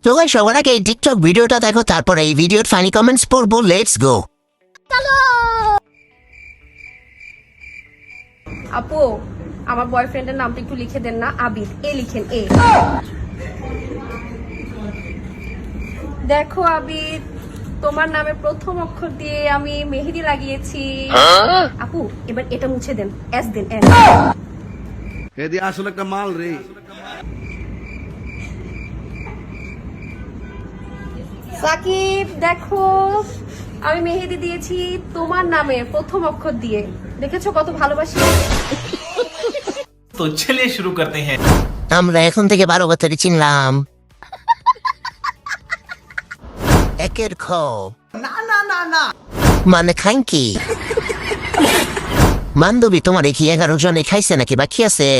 তো গাইস সবার আগে এই টিকটক ভিডিওটা দেখো, তারপরে এই ভিডিওর ফানি কমেন্টস পড়বো। Let's go. আপু, আমার বয়ফ্রেন্ডের নামটা একটু লিখে দেন না। আবিদ, এ লিখেন, এ। দেখো আবিদ, তোমার নামে প্রথম অক্ষর দিয়ে আমি মেহেদি লাগিয়েছি। আপু, এবার এটা মুছে দেন, এস দেন, এস। এদি আসলে একটা মাল রে। সাকিব, দেখো আমি মেহেদি দিয়েছি তোমার নামে প্রথম অক্ষর দিয়ে। দেখেছো কত ভালোবাসি। तो चलिए शुरू करते हैं। আমরা এখন থেকে 12 বছরে চিনলাম। একের খ না মানে খাইকি বান্ধবী, তোমার কি 11 জনে খাইছে নাকি বাকি আছে?